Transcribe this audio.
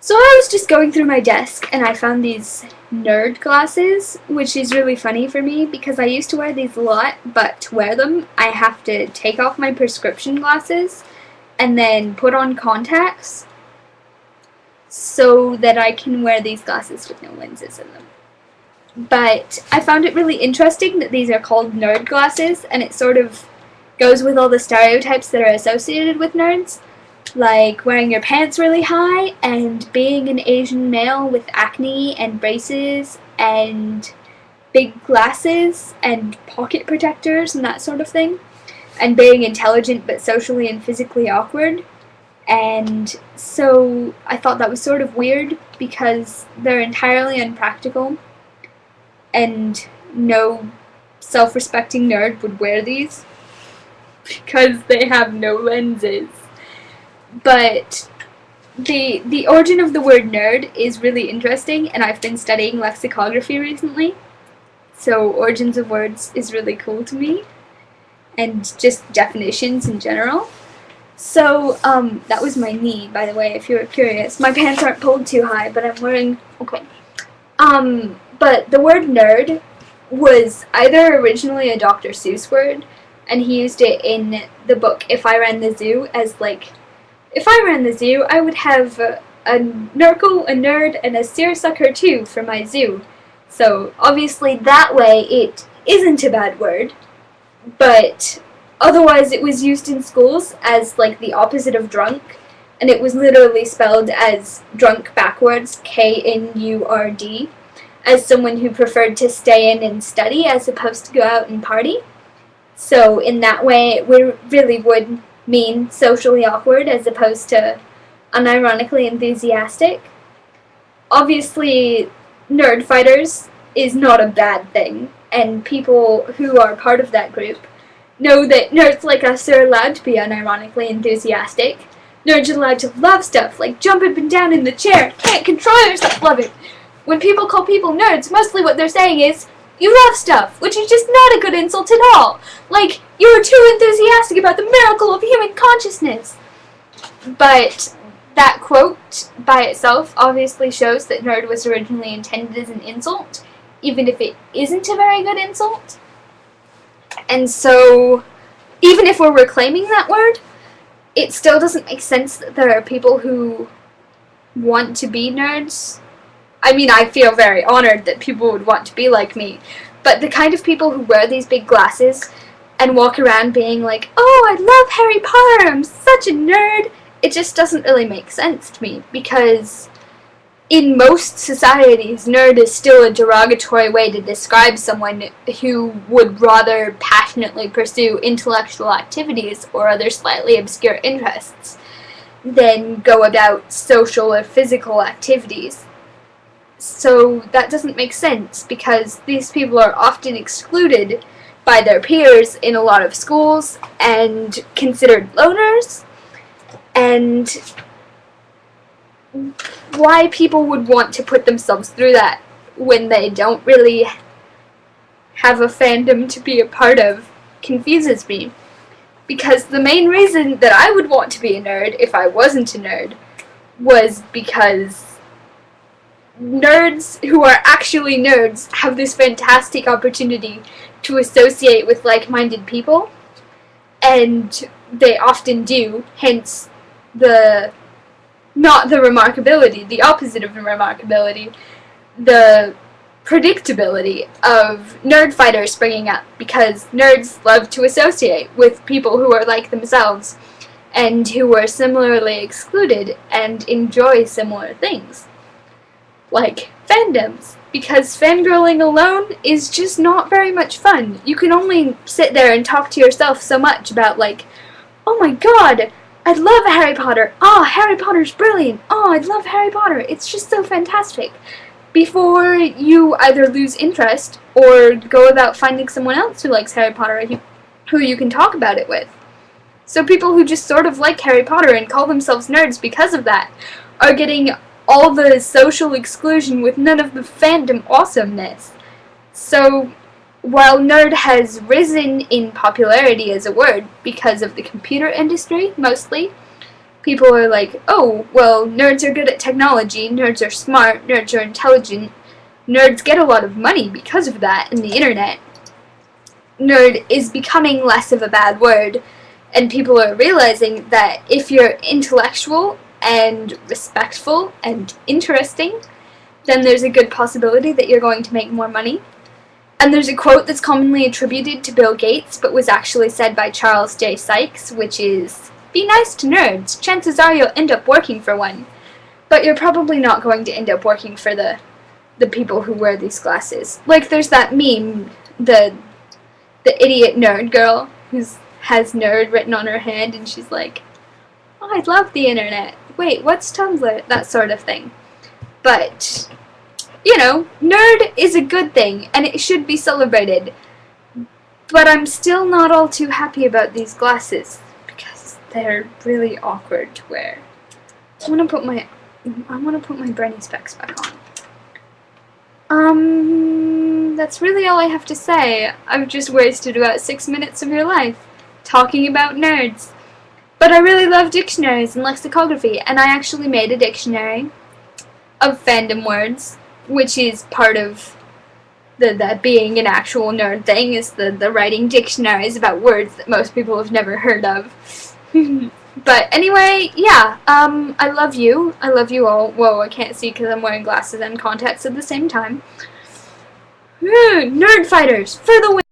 So I was just going through my desk and I found these nerd glasses, which is really funny for me because I used to wear these a lot, but to wear them, I have to take off my prescription glasses and then put on contacts so that I can wear these glasses with no lenses in them. But I found it really interesting that these are called nerd glasses, and it sort of goes with all the stereotypes that are associated with nerds, like wearing your pants really high and being an Asian male with acne and braces and big glasses and pocket protectors and that sort of thing, and being intelligent but socially and physically awkward. And so I thought that was sort of weird because they're entirely unpractical and no self-respecting nerd would wear these because they have no lenses. But the origin of the word nerd is really interesting, and I've been studying lexicography recently, so origins of words is really cool to me, and just definitions in general. So, that was my knee, by the way, if you were curious. My pants aren't pulled too high, but I'm wearing... Okay. But the word nerd was either originally a Dr. Seuss word, and he used it in the book If I Ran the Zoo as, like, if I ran the zoo, I would have a Nurgle, a nerd, and a seersucker too for my zoo. So, obviously, that way it isn't a bad word, but otherwise it was used in schools as, like, the opposite of drunk, and it was literally spelled as drunk backwards, K-N-U-R-D, as someone who preferred to stay in and study as opposed to go out and party. So, in that way, it really would mean socially awkward as opposed to unironically enthusiastic. Obviously, nerd fighters is not a bad thing, and people who are part of that group know that nerds like us are allowed to be unironically enthusiastic. Nerds are allowed to love stuff, like jump up and down in the chair, can't control yourself loving. When people call people nerds, mostly what they're saying is, you love stuff, which is just not a good insult at all. Like, you are too enthusiastic about the miracle of human consciousness. But that quote by itself obviously shows that nerd was originally intended as an insult, even if it isn't a very good insult. And so, even if we're reclaiming that word, it still doesn't make sense that there are people who want to be nerds. I mean, I feel very honored that people would want to be like me, but the kind of people who wear these big glasses and walk around being like, oh, I love Harry Potter, I'm such a nerd, it just doesn't really make sense to me, because in most societies, nerd is still a derogatory way to describe someone who would rather passionately pursue intellectual activities or other slightly obscure interests than go about social or physical activities. So that doesn't make sense, because these people are often excluded by their peers in a lot of schools and considered loners, and why people would want to put themselves through that when they don't really have a fandom to be a part of confuses me. Because the main reason that I would want to be a nerd if I wasn't a nerd was because nerds who are actually nerds have this fantastic opportunity to associate with like-minded people, and they often do, hence not the remarkability, the opposite of the remarkability, the predictability of nerd fighters springing up, because nerds love to associate with people who are like themselves and who are similarly excluded and enjoy similar things, like fandoms, because fangirling alone is just not very much fun. You can only sit there and talk to yourself so much about, like, oh my god, I love Harry Potter, oh, Harry Potter's brilliant, oh, I love Harry Potter, it's just so fantastic, before you either lose interest or go about finding someone else who likes Harry Potter who you can talk about it with. So people who just sort of like Harry Potter and call themselves nerds because of that are getting all the social exclusion with none of the fandom awesomeness. So, while nerd has risen in popularity as a word because of the computer industry, mostly, people are like, oh, well, nerds are good at technology, nerds are smart, nerds are intelligent, nerds get a lot of money because of that in the internet. Nerd is becoming less of a bad word, and people are realizing that if you're intellectual and respectful and interesting, then there's a good possibility that you're going to make more money. And there's a quote that's commonly attributed to Bill Gates, but was actually said by Charles J. Sykes, which is, "Be nice to nerds. Chances are you'll end up working for one. But you're probably not going to end up working for the people who wear these glasses." Like, there's that meme, the idiot nerd girl who has nerd written on her hand, and she's like, "Oh, I love the internet. Wait, what's Tumblr?" That sort of thing. But, you know, nerd is a good thing, and it should be celebrated. But I'm still not all too happy about these glasses, because they're really awkward to wear. I want to put my Brenny specs back on. That's really all I have to say. I've just wasted about 6 minutes of your life talking about nerds. But I really love dictionaries and lexicography, and I actually made a dictionary of fandom words, which is part of the being an actual nerd thing, is the writing dictionaries about words that most people have never heard of. But anyway, yeah, I love you. I love you all. Whoa, I can't see because I'm wearing glasses and contacts at the same time. Nerd fighters, for the win!